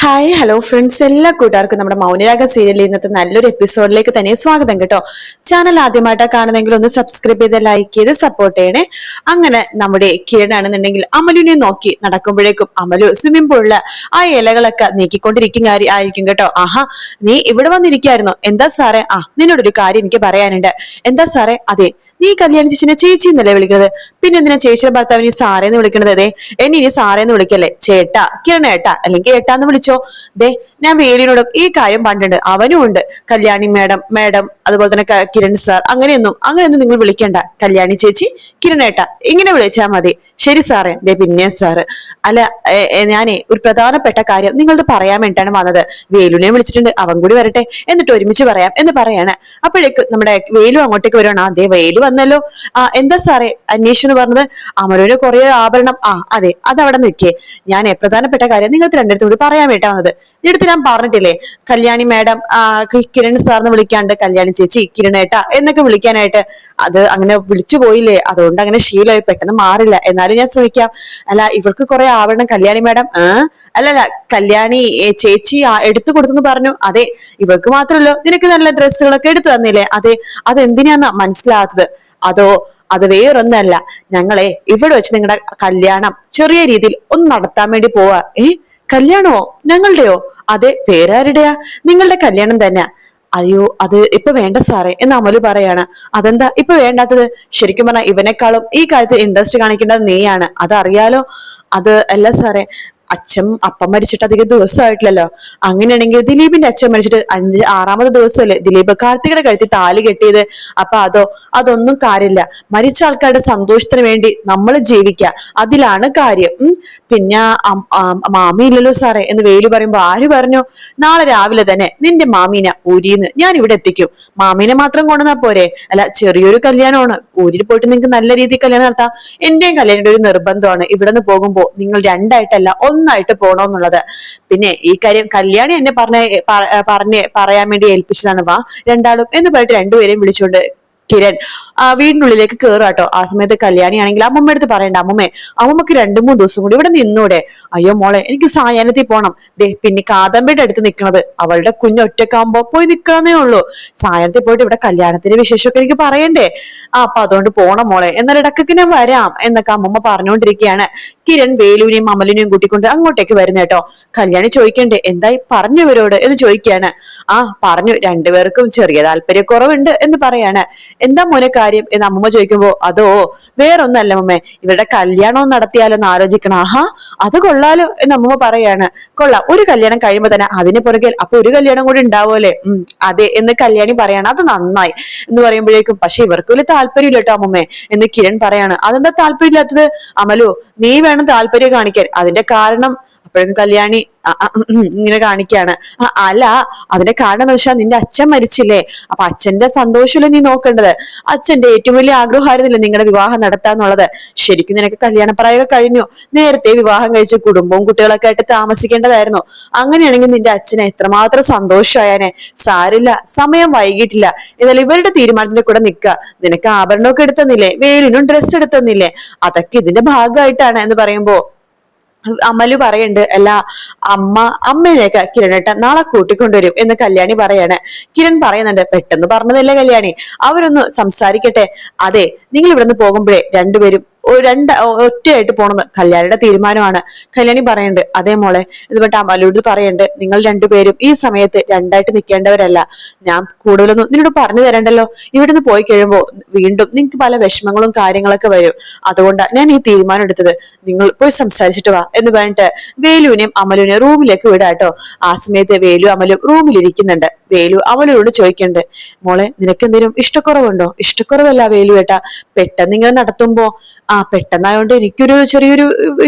Hi hello friends, എല്ലാ കൂട്ടുകാർക്കും നമ്മുടെ മൗനരാഗ സീരിയലിൽ ഇന്നത്തെ നല്ലൊരു എപ്പിസോഡിലേക്ക് തന്നെ സ്വാഗതം കേട്ടോ. ചാനൽ ആദ്യമായിട്ടാണ് കാണുന്നെങ്കിൽ ഒന്ന് സബ്സ്ക്രൈബ് ചെയ്ത് ലൈക്ക് ചെയ്ത് സപ്പോർട്ട് ചെയ്യണേ. അങ്ങനെ നമ്മുടെ കിരണാണെന്നുണ്ടെങ്കിൽ അമലുവിനെ നോക്കി നടക്കുമ്പോഴേക്കും അമലു സ്വിമ്മിംഗ് പൂളില് ആ ഇലകളൊക്കെ നീക്കിക്കൊണ്ടിരിക്കും ആയിരിക്കും കേട്ടോ. ആഹാ, നീ ഇവിടെ വന്നിരിക്കായിരുന്നോ? എന്താ സാറേ? നിന്നോടൊരു കാര്യം എനിക്ക് പറയാനുണ്ട്. എന്താ സാറേ? അതെ, നീ കല്യാണ ചേച്ചിനെ ചേച്ചി എന്നല്ലേ വിളിക്കുന്നത്, പിന്നെ എന്തിനാ ചേച്ചിയുടെ ഭർത്താവിനെ സാറേന്ന് വിളിക്കണത്? അതെ, എന്നെ ഇനി സാറേന്ന് വിളിക്കല്ലേ, ചേട്ടാ, കിരണേട്ടാ അല്ലെങ്കിൽ ഏട്ടാന്ന് വിളിച്ചോ. ദേ, ഞാൻ വേലിനോടും ഈ കാര്യം പണ്ടുണ്ട്, അവനും ഉണ്ട്. കല്യാണി മാഡം മാഡം അതുപോലെ തന്നെ കിരൺ സാർ, അങ്ങനെയൊന്നും നിങ്ങൾ വിളിക്കണ്ട. കല്യാണി ചേച്ചി, കിരണേട്ടാ ഇങ്ങനെ വിളിച്ചാൽ മതി. ശരി സാറേ. ദേ പിന്നെ സാറ്, അല്ല ഞാനേ ഒരു പ്രധാനപ്പെട്ട കാര്യം നിങ്ങളത് പറയാൻ വേണ്ടിയിട്ടാണ് വന്നത്. വേലുവിനെ വിളിച്ചിട്ടുണ്ട്, അവൻ കൂടി വരട്ടെ, എന്നിട്ട് ഒരുമിച്ച് പറയാം എന്ന് പറയാണ്. അപ്പോഴേക്ക് നമ്മുടെ വേലു അങ്ങോട്ടേക്ക് വരുവാണ്. അതേ, വേലു വന്നല്ലോ. എന്താ സാറേ അന്വേഷിച്ചെന്ന് പറഞ്ഞത്? അമലുവിന് കുറെ ആഭരണം. അതെ, അതവിടെ നിൽക്കേ. ഞാൻ പ്രധാനപ്പെട്ട കാര്യം നിങ്ങൾക്ക് രണ്ടിടത്തും കൂടി പറയാൻ വേണ്ടി വന്നത്. എടുത്ത് ഞാൻ പറഞ്ഞിട്ടില്ലേ, കല്യാണി മാഡം കിരൺ സാറിന് വിളിക്കാണ്ട് കല്യാണി ചേച്ചി കിരണേട്ട എന്നൊക്കെ വിളിക്കാനായിട്ട്. അത് അങ്ങനെ വിളിച്ചു പോയില്ലേ, അതുകൊണ്ട് അങ്ങനെ ശീലമായി, പെട്ടെന്ന് മാറില്ല. എന്നാലും ഞാൻ ശ്രമിക്കാം. അല്ല, ഇവൾക്ക് കുറെ ആവരണം കല്യാണി മാഡം അല്ലല്ല കല്യാണി ചേച്ചി എടുത്തു കൊടുത്തെന്ന് പറഞ്ഞു. അതെ, ഇവൾക്ക് മാത്രമല്ലോ, നിനക്ക് നല്ല ഡ്രസ്സുകളൊക്കെ എടുത്തു തന്നില്ലേ? അതെ, അതെന്തിനാന്നാ മനസ്സിലാകാത്തത്? അത് വേറൊന്നല്ല, ഞങ്ങളെ ഇവിടെ വെച്ച് നിങ്ങളുടെ കല്യാണം ചെറിയ രീതിയിൽ ഒന്ന് നടത്താൻ വേണ്ടി പോവാ. കല്യാണമോ? ഞങ്ങളുടെയോ? അതെ, വേറെ ആരുടെയാ? നിങ്ങളുടെ കല്യാണം തന്നെ. അയ്യോ, അത് ഇപ്പൊ വേണ്ട സാറേ എന്ന് അമലു പറയാണ്. അതെന്താ ഇപ്പൊ വേണ്ടാത്തത്? ശരിക്കും പറഞ്ഞാൽ ഇവനെക്കാളും ഈ കാര്യത്തിൽ ഇൻട്രസ്റ്റ് കാണിക്കേണ്ടത് നീയാണ്, അതറിയാലോ. അത് അല്ല സാറേ, അപ്പം മരിച്ചിട്ട് അധികം ദിവസമായിട്ടില്ലല്ലോ. അങ്ങനെയാണെങ്കിൽ ദിലീപിന്റെ അച്ഛൻ മരിച്ചിട്ട് 6-ാമത് ദിവസമല്ലേ ദിലീപ് കാർത്തികയുടെ കഴുത്തി താലി കെട്ടിയത്? അപ്പൊ അതൊന്നും കാര്യമില്ല. മരിച്ച ആൾക്കാരുടെ സന്തോഷത്തിന് വേണ്ടി നമ്മൾ ജീവിക്കുക, അതിലാണ് കാര്യം. പിന്നെ മാമി ഇല്ലല്ലോ സാറേ എന്ന് വേലു പറയുമ്പോ, ആര് പറഞ്ഞു? നാളെ രാവിലെ തന്നെ നിന്റെ മാമീനെ ഊരിന്ന് ഞാൻ ഇവിടെ എത്തിക്കും. മാമീനെ മാത്രം കൊണ്ടുവന്നാ പോരെ? അല്ല, ചെറിയൊരു കല്യാണമാണ്, ഊരിൽ പോയിട്ട് നിങ്ങൾക്ക് നല്ല രീതിയിൽ കല്യാണം നടത്താം. എന്റെയും കല്യാണത്തിന്റെ ഒരു നിർബന്ധമാണ് ഇവിടെ നിന്ന് പോകുമ്പോ നിങ്ങൾ രണ്ടായിട്ടല്ല ഒന്നായിട്ട് പോണോന്നുള്ളത്. പിന്നെ ഈ കാര്യം കല്യാണി എന്നെ പറയാൻ വേണ്ടി ഏൽപ്പിച്ചതാണ്. വാ രണ്ടാളും എന്ന് പറഞ്ഞിട്ട് രണ്ടുപേരെയും വിളിച്ചുകൊണ്ട് കിരൺ വീടിനുള്ളിലേക്ക് കേറാട്ടോ. ആ സമയത്ത് കല്യാണിയാണെങ്കിൽ അമ്മമ്മ അടുത്ത് പറയണ്ട, അമ്മമ്മക്ക് 2-3 ദിവസം കൂടി ഇവിടെ നിന്നൂടെ? അയ്യോ മോളെ, എനിക്ക് സായാഹ്നത്തിൽ പോണം. ദേ, പിന്നെ കാദംബയുടെ അടുത്ത് നിൽക്കണത്, അവളുടെ കുഞ്ഞ് ഒറ്റക്കാകുമ്പോ പോയി നിൽക്കാന്നേ ഉള്ളൂ. സായാഹ്നത്തിൽ പോയിട്ട് ഇവിടെ കല്യാണത്തിന്റെ വിശേഷമൊക്കെ എനിക്ക് പറയണ്ടേ? അപ്പൊ അതുകൊണ്ട് പോണം മോളെ, എന്നാൽ ഇടക്കൊക്കെ ഞാൻ വരാം എന്നൊക്കെ അമ്മമ്മ പറഞ്ഞുകൊണ്ടിരിക്കുകയാണ്. കിരൺ വേലുവിനെയും അമലിനെയും കൂട്ടിക്കൊണ്ട് അങ്ങോട്ടേക്ക് വരുന്നേട്ടോ. കല്യാണി ചോദിക്കണ്ടേ, എന്തായി പറഞ്ഞു ഇവരോട് എന്ന് ചോദിക്കുകയാണ്. പറഞ്ഞു, രണ്ടുപേർക്കും ചെറിയ താല്പര്യക്കുറവുണ്ട് എന്ന് പറയാണ്. എന്താ മോനെ കാര്യം എന്ന് അമ്മമ്മ ചോദിക്കുമ്പോ, അതോ വേറൊന്നല്ല അമ്മമ്മേ, ഇവരുടെ കല്യാണം നടത്തിയാലോ എന്ന് ആലോചിക്കണം. അത് കൊള്ളാലോ എന്ന് അമ്മമ്മ പറയാണ്. കൊള്ളാം, ഒരു കല്യാണം കഴിയുമ്പോ തന്നെ അതിന് പുറകെ അപ്പൊ ഒരു കല്യാണം കൂടി ഉണ്ടാവുമല്ലേ? അതെ എന്ന് കല്യാണി പറയാണ്. അത് നന്നായി എന്ന് പറയുമ്പോഴേക്കും, പക്ഷെ ഇവർക്ക് വലിയ താല്പര്യമില്ല കേട്ടോ അമ്മമ്മേ എന്ന് കിരൺ പറയാണ്. അതെന്താ താല്പര്യമില്ലാത്തത്? അമലു, നീ വേണം താല്പര്യം കാണിക്കാൻ. അതിന്റെ കാരണം അപ്പോഴേക്കും കല്യാണി ഇങ്ങനെ കാണിക്കാണ്. അല്ല, അതിന്റെ കാരണം എന്ന് വെച്ചാൽ നിന്റെ അച്ഛൻ മരിച്ചില്ലേ, അപ്പൊ അച്ഛന്റെ സന്തോഷമല്ലേ നീ നോക്കേണ്ടത്. അച്ഛന്റെ ഏറ്റവും വലിയ ആഗ്രഹമായിരുന്നില്ല നിങ്ങളുടെ വിവാഹം നടത്താന്നുള്ളത്. ശരിക്കും നിനക്ക് കല്യാണപ്രായമൊക്കെ കഴിഞ്ഞു, നേരത്തെ വിവാഹം കഴിച്ച് കുടുംബവും കുട്ടികളൊക്കെ ആയിട്ട് താമസിക്കേണ്ടതായിരുന്നു. അങ്ങനെയാണെങ്കിൽ നിന്റെ അച്ഛനെ എത്രമാത്രം സന്തോഷമായാനെ. സാരില്ല, സമയം വൈകിട്ടില്ല, എന്നാൽ ഇവരുടെ തീരുമാനത്തിന്റെ കൂടെ നിൽക്കുക. നിനക്ക് ആഭരണമൊക്കെ എടുത്തന്നില്ലേ, വേലിനും ഡ്രസ്സ് എടുത്തന്നില്ലേ, അതൊക്കെ ഇതിന്റെ ഭാഗമായിട്ടാണ് എന്ന് പറയുമ്പോ അമലു പറയുന്നുണ്ട്, അല്ല അമ്മേനെയൊക്കെ കിരണേട്ട നാളെ കൂട്ടിക്കൊണ്ടുവരും എന്ന് കല്യാണി പറയാണ്. കിരൺ പറയുന്നുണ്ട്, പെട്ടെന്ന് പറഞ്ഞതല്ലേ കല്യാണി, അവരൊന്ന് സംസാരിക്കട്ടെ. അതെ, നിങ്ങൾ ഇവിടുന്ന് പോകുമ്പോഴേ രണ്ടുപേരും ഒറ്റയായിട്ട് പോണെന്ന് കല്യാണിയുടെ തീരുമാനമാണ്. കല്യാണി പറയുന്നുണ്ട്, അതേ മോളെ ഇത് പറഞ്ഞിട്ട് അമലോട് പറയുന്നുണ്ട്, നിങ്ങൾ രണ്ടുപേരും ഈ സമയത്ത് രണ്ടായിട്ട് നിൽക്കേണ്ടവരല്ല. ഞാൻ കൂടുതലൊന്നും നിന്നോട് പറഞ്ഞു തരണ്ടല്ലോ. ഇവിടുന്ന് പോയി കഴിയുമ്പോ വീണ്ടും നിങ്ങൾക്ക് പല വിഷമങ്ങളും കാര്യങ്ങളൊക്കെ വരും. അതുകൊണ്ടാണ് ഞാൻ ഈ തീരുമാനം എടുത്തത്. നിങ്ങൾ പോയി സംസാരിച്ചിട്ട് വാ എന്ന് പറഞ്ഞിട്ട് വേലുവിനെയും അമലുവിനെയും റൂമിലേക്ക് വിടാട്ടോ. ആ സമയത്ത് വേലു അമലും റൂമിലിരിക്കുന്നുണ്ട്. വേലു അമലോട് ചോദിക്കുന്നുണ്ട്, മോളെ നിനക്ക് എന്തെങ്കിലും ഇഷ്ടക്കുറവുണ്ടോ? ഇഷ്ടക്കുറവല്ല വേലു ഏട്ടാ, പെട്ടെന്ന് ഇങ്ങനെ നടത്തുമ്പോ പെട്ടെന്നായോണ്ട് എനിക്കൊരു ചെറിയൊരു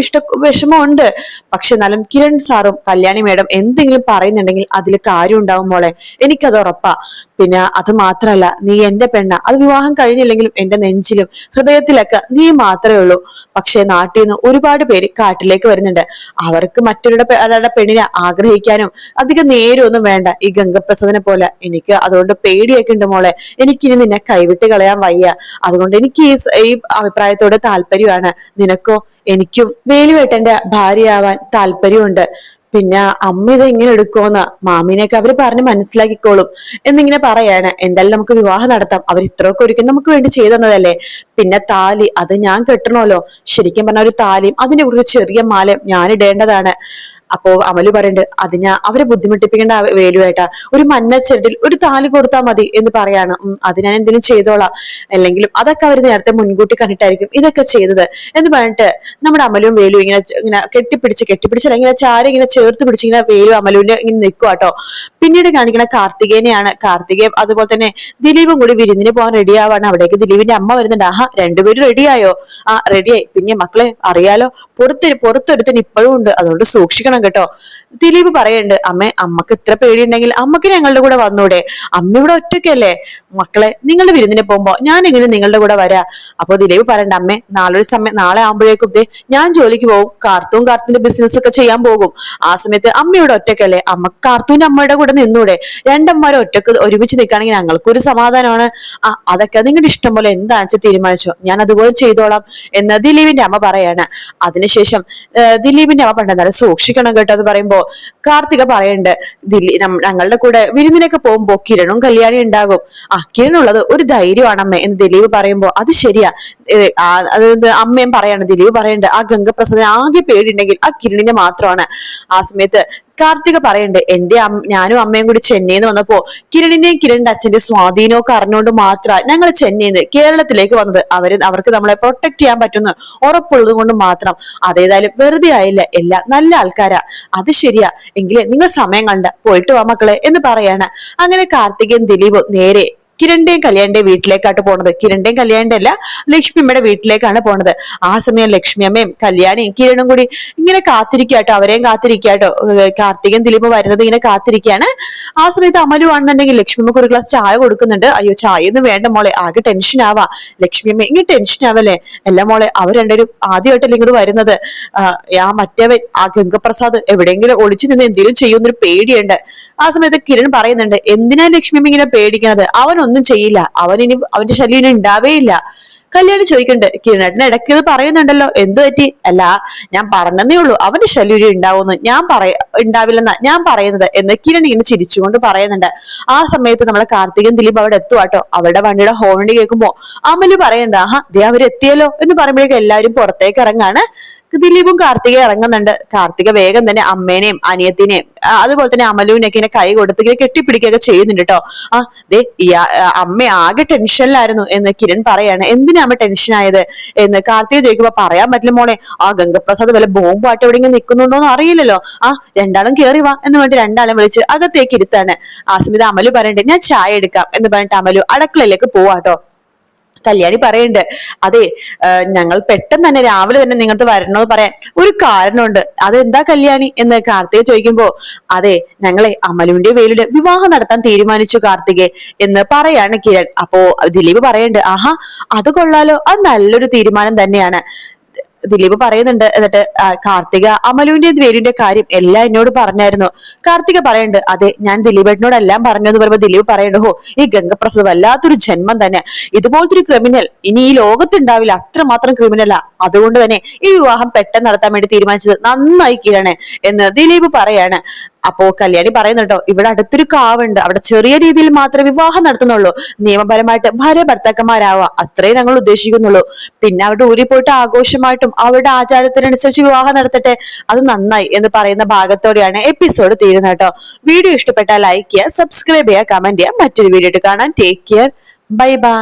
വിഷമമുണ്ട്. പക്ഷെ എന്നാലും കിരൺ സാറും കല്യാണി മേഡം എന്തെങ്കിലും പറയുന്നുണ്ടെങ്കിൽ അതിൽ കാര്യം ഉണ്ടാവും മോളെ, എനിക്കത് ഉറപ്പാ. പിന്നെ അത് മാത്രല്ല, നീ എന്റെ പെണ്ണ, അത് വിവാഹം കഴിഞ്ഞില്ലെങ്കിലും എന്റെ നെഞ്ചിലും ഹൃദയത്തിലൊക്കെ നീ മാത്രമേ ഉള്ളൂ. പക്ഷെ നാട്ടിൽ നിന്ന് ഒരുപാട് പേര് കാട്ടിലേക്ക് വരുന്നുണ്ട്. അവർക്ക് മറ്റൊരുടെ പെണ്ണിനെ ആഗ്രഹിക്കാനും അധികം നേരമൊന്നും വേണ്ട ഈ ഗംഗപ്രസാദിനെ പോലെ. എനിക്ക് അതുകൊണ്ട് പേടിയൊക്കെ ഉണ്ട് മോളെ, എനിക്കിനി നിന്നെ കൈവിട്ട് കളയാൻ വയ്യ. അതുകൊണ്ട് എനിക്ക് ഈ അഭിപ്രായത്തോട് താല്പര്യമാണ്. നിനക്കോ? എനിക്കും വേലുവേട്ടന്റെ ഭാര്യയാവാൻ താല്പര്യമുണ്ട്. പിന്നെ അമ്മ ഇത് എങ്ങനെ എടുക്കുമെന്ന് മാമീനെയൊക്കെ അവര് പറഞ്ഞ് മനസ്സിലാക്കിക്കോളും എന്നിങ്ങനെ പറയാണ്. എന്തായാലും നമുക്ക് വിവാഹം നടത്താം, അവർ ഇത്രയൊക്കെ ഒരുക്കും നമുക്ക് വേണ്ടി ചെയ്തു തന്നതല്ലേ. പിന്നെ താലി അത് ഞാൻ കെട്ടണമല്ലോ. ശരിക്കും പറഞ്ഞ ഒരു താലിയും അതിന്റെ കൂടെ ഒരു ചെറിയ മാലയും ഞാൻ ഇടേണ്ടതാണ്. അപ്പോ അമലു പറയുന്നുണ്ട്, അതിന് അവരെ ബുദ്ധിമുട്ടിപ്പിക്കേണ്ട വേലുവേട്ടാ, ഒരു മഞ്ഞച്ചെടിൽ ഒരു താലി കൊടുത്താൽ മതി എന്ന് പറയാണ്. അത് ഞാൻ എന്തെങ്കിലും ചെയ്തോളാം, അല്ലെങ്കിലും അതൊക്കെ അവർ നേരത്തെ മുൻകൂട്ടി കണ്ടിട്ടായിരിക്കും ഇതൊക്കെ ചെയ്തത് എന്ന് പറഞ്ഞിട്ട് നമ്മുടെ അമലും വേലു ഇങ്ങനെ ഇങ്ങനെ കെട്ടിപ്പിടിച്ചല്ല ഇങ്ങനെ ചാരി ഇങ്ങനെ ചേർത്ത് പിടിച്ച് ഇങ്ങനെ വേലു അമലുവിന്റെ ഇങ്ങനെ നിൽക്കുക കേട്ടോ. പിന്നീട് കാണിക്കണ കാർത്തികേനെയാണ്. കാർത്തികേയം അതുപോലെ തന്നെ ദിലീപും കൂടി വിരുന്നിന് പോകാൻ റെഡി ആവാണ്. അവിടേക്ക് ദിലീപിന്റെ അമ്മ വരുന്നുണ്ട്. ആഹാ, രണ്ടുപേരും റെഡിയായോ? ആ, റെഡിയായി. പിന്നെ മക്കളെ അറിയാലോ, പുറത്തൊരുത്തൻ ഇപ്പോഴും ഉണ്ട്, അതുകൊണ്ട് സൂക്ഷിക്കണം കേട്ടോ. ദിലീപ് പറയുന്നുണ്ട്, അമ്മക്ക് ഇത്ര പേടിയുണ്ടെങ്കിൽ അമ്മക്ക് ഞങ്ങളുടെ കൂടെ വന്നൂടെ? അമ്മ ഇവിടെ ഒറ്റയ്ക്കല്ലേ? മക്കളെ, നിങ്ങളുടെ വിരുന്നിന് പോകുമ്പോ ഞാൻ എങ്ങനെ നിങ്ങളുടെ കൂടെ വരാ? അപ്പൊ ദിലീപ് പറയണ്ട, അമ്മേ നാളെ ആകുമ്പോഴേക്കും ഞാൻ ജോലിക്ക് പോകും, കാർത്തിന്റെ ബിസിനസ് ഒക്കെ ചെയ്യാൻ പോകും. ആ സമയത്ത് അമ്മ ഇവിടെ ഒറ്റയ്ക്കല്ലേ? കാർത്തൂന്റെ അമ്മയുടെ കൂടെ നിന്നൂടെ? രണ്ടമ്മമാരും ഒറ്റക്ക് ഒരുമിച്ച് നിൽക്കുകയാണെങ്കിൽ ഞങ്ങൾക്കൊരു സമാധാനമാണ്. അതൊക്കെ നിങ്ങളുടെ ഇഷ്ടം പോലെ എന്താ വെച്ചാൽ തീരുമാനിച്ചോ, ഞാൻ അതുപോലെ ചെയ്തോളാം എന്ന് ദിലീപിന്റെ അമ്മ പറയാണ്. അതിനുശേഷം ദിലീപിന്റെ അമ്മ പണ്ടെന്നാലും സൂക്ഷിക്കണം കേട്ടോ എന്ന് പറയുമ്പോ കാർത്തിക പറയുന്നുണ്ട്, ഞങ്ങളുടെ കൂടെ വിരുന്നിനൊക്കെ പോകുമ്പോ കിരണും കല്യാണി ഉണ്ടാകും. കിരണുള്ളത് ഒരു ധൈര്യമാണ് അമ്മ എന്ന് ദിലീപ് പറയുമ്പോ അത് ശരിയാ. അത് അമ്മയും പറയാണ്. ദിലീപ് പറയുന്നുണ്ട്, ആ ഗംഗപ്രസാദിന് ആകെ പേടിയുണ്ടെങ്കിൽ ആ കിരണിനെ മാത്രമാണ്. ആ സമയത്ത് കാർത്തിക പറയുന്നുണ്ട്, ഞാനും അമ്മയും കൂടി ചെന്നൈന്ന് വന്നപ്പോ കിരണിന്റെയും കിരണിന്റെ അച്ഛന്റെ സ്വാധീനമൊക്കെ അറിഞ്ഞുകൊണ്ട് മാത്രമാണ് ഞങ്ങൾ ചെന്നൈന്ന് കേരളത്തിലേക്ക് വന്നത്. അവർക്ക് നമ്മളെ പ്രൊട്ടക്ട് ചെയ്യാൻ പറ്റുന്ന ഉറപ്പുള്ളത് കൊണ്ട് മാത്രം. അതേതായാലും വെറുതെ ആയില്ല, എല്ലാം നല്ല ആൾക്കാരാ. അത് ശരിയാ, എങ്കിലേ നിങ്ങൾ സമയം കണ്ട പോയിട്ട് വാ മക്കളെ എന്ന് പറയാണ്. അങ്ങനെ കാർത്തികയും ദിലീപും നേരെ കിരണിന്റെയും കല്യാണിന്റെയും വീട്ടിലേക്കാട്ട് പോണത്. കിരണിന്റെയും കല്യാണിന്റെ അല്ല, ലക്ഷ്മി അമ്മയുടെ വീട്ടിലേക്കാണ് പോണത്. ആ സമയം ലക്ഷ്മി അമ്മയും കല്യാണിയും കിരണും കൂടി ഇങ്ങനെ കാത്തിരിക്കാട്ടോ, അവരെയും കാത്തിരിക്കാട്ടോ. കാർത്തികൻ ദിലീപ് വരുന്നത് ഇങ്ങനെ കാത്തിരിക്കുകയാണ്. ആ സമയത്ത് അമലു ആണെന്നുണ്ടെങ്കിൽ ലക്ഷ്മി അമ്മക്ക് ഒരു ഗ്ലാസ് ചായ കൊടുക്കുന്നുണ്ട്. അയ്യോ, ചായ ഒന്നും വേണ്ട മോളെ, ആകെ ടെൻഷൻ ആവാ. ലക്ഷ്മി അമ്മ ഇങ്ങനെ ടെൻഷൻ ആവല്ലേ? അല്ല മോളെ, അവർ രണ്ടുപേരും ആദ്യമായിട്ടല്ലേ ഇങ്ങോട്ട് വരുന്നത്. മറ്റേവൻ ആ ഗംഗപ്രസാദ് എവിടെയെങ്കിലും ഒളിച്ചു നിന്ന് എന്തെങ്കിലും ചെയ്യുന്നൊരു പേടിയുണ്ട്. ആ സമയത്ത് കിരൺ പറയുന്നുണ്ട്, എന്തിനാ ലക്ഷ്മി അമ്മ ഇങ്ങനെ പേടിക്കണത്? അവനൊന്നും ചെയ്യില്ല, അവന്റെ ശല്യം ഇനി ഉണ്ടാവേയില്ല. കല്യാണി ചോദിക്കുന്നുണ്ട്, കിരണേട്ടൻ ഇടയ്ക്ക് ഇത് പറയുന്നുണ്ടല്ലോ, എന്തു പറ്റി? അല്ല, ഞാൻ പറഞ്ഞതേ ഉള്ളൂ, അവന്റെ ശല്യം ഉണ്ടാവുമെന്ന് ഉണ്ടാവില്ലെന്നാ ഞാൻ പറയുന്നത് എന്ന് കിരൺ ഇങ്ങനെ ചിരിച്ചുകൊണ്ട് പറയുന്നുണ്ട്. ആ സമയത്ത് നമ്മളെ കാർത്തികൻ ദിലീപ് അവിടെ എത്തുവാട്ടോ. അവരുടെ വണ്ടിയുടെ ഹോൺ കേൾക്കുമ്പോ അമല് പറയുന്നുണ്ട്, ദേ അവരെത്തിയല്ലോ എന്ന് പറയുമ്പോഴേക്കും എല്ലാവരും പുറത്തേക്ക് ഇറങ്ങാണ്. ദിലീപും കാർത്തിക ഇറങ്ങുന്നുണ്ട്. കാർത്തിക വേഗം തന്നെ അമ്മേനെയും അനിയത്തിനെയും അതുപോലെ തന്നെ അമലുവിനൊക്കെ ഇങ്ങനെ കൈ കൊടുത്ത് ഇങ്ങനെ കെട്ടിപ്പിടിക്കുകയൊക്കെ ചെയ്യുന്നുണ്ട് കേട്ടോ. ദേ അമ്മ ആകെ ടെൻഷനിലായിരുന്നു എന്ന് കിരൺ പറയാണ്. എന്തിനാ അമ്മ ടെൻഷൻ ആയത് എന്ന് കാർത്തിക ചോദിക്കുമ്പോ പറയാൻ പറ്റില്ല മോളെ, ഗംഗപ്രസാദ് വല്ല ബോംബായിട്ട് എവിടെ ഇങ്ങനെ നിൽക്കുന്നുണ്ടോന്ന് അറിയില്ലല്ലോ. രണ്ടാളും കേറി വാ എന്ന് പറഞ്ഞിട്ട് രണ്ടാളും വിളിച്ച് അകത്തേക്ക് ഇരുത്താണ്. ആ സമയത്ത് അമലു പറയണ്ടേ, ഞാൻ ചായ എടുക്കാം എന്ന് പറഞ്ഞിട്ട് അമലു അടുക്കളയിലേക്ക് പോവാട്ടോ. കല്യാണി പറയുന്നുണ്ട്, അതെ, ഞങ്ങൾ പെട്ടെന്ന് തന്നെ രാവിലെ തന്നെ നിങ്ങൾക്ക് വരണമെന്ന് പറയാൻ ഒരു കാരണമുണ്ട്. അതെന്താ കല്യാണി എന്ന് കാർത്തിക ചോദിക്കുമ്പോ, അതെ, ഞങ്ങളെ അമലുവിന്റെ വേലുടെ വിവാഹം നടത്താൻ തീരുമാനിച്ചു കാർത്തികെ എന്ന് പറയാണ് കിരൺ. അപ്പോ ദിലീപ് പറയുന്നുണ്ട്, അത് കൊള്ളാലോ, അത് നല്ലൊരു തീരുമാനം തന്നെയാണ്. ദിലീപ് പറയുന്നുണ്ട്. എന്നിട്ട് കാർത്തിക അമലുവിന്റെ വേലിന്റെ കാര്യം എല്ലാം എന്നോട് പറഞ്ഞായിരുന്നു. കാർത്തിക പറയുന്നുണ്ട്, അതെ, ഞാൻ ദിലീപേട്ടനോട് എല്ലാം പറഞ്ഞു എന്ന് പറയുമ്പോ ദിലീപ് പറയുന്നുണ്ട്, ഈ ഗംഗപ്രസാദ് വല്ലാത്തൊരു ജന്മം തന്നെ, ഇതുപോലത്തെ ഒരു ക്രിമിനൽ ഇനി ഈ ലോകത്തുണ്ടാവില്ല, അത്രമാത്രം ക്രിമിനലാ. അതുകൊണ്ട് തന്നെ ഈ വിവാഹം പെട്ടെന്ന് നടത്താൻ വേണ്ടി തീരുമാനിച്ചത് നന്നായി കിരണേ എന്ന് ദിലീപ് പറയാണ്. അപ്പോ കല്യാണി പറയുന്നുണ്ടോ, ഇവിടെ അടുത്തൊരു കാവുണ്ട്, അവിടെ ചെറിയ രീതിയിൽ മാത്രമേ വിവാഹം നടത്തുന്നുള്ളൂ, നിയമപരമായിട്ട് ഭാര്യ ഭർത്താക്കന്മാരാവാം, അത്രേ ഞങ്ങൾ ഉദ്ദേശിക്കുന്നുള്ളൂ. പിന്നെ അവിടെ ഊരി പോയിട്ട് ആഘോഷമായിട്ടും അവരുടെ ആചാരത്തിനനുസരിച്ച് വിവാഹം നടത്തട്ടെ, അത് നന്നായി എന്ന് പറയുന്ന ഭാഗത്തോടെയാണ് എപ്പിസോഡ് തീരുന്നത് കേട്ടോ. വീഡിയോ ഇഷ്ടപ്പെട്ടാൽ ലൈക്ക് ചെയ്യുക, സബ്സ്ക്രൈബ് ചെയ്യുക, കമന്റ് ചെയ്യുക. മറ്റൊരു വീഡിയോ കാണാൻ ടേക്ക് കെയർ, ബൈ ബൈ.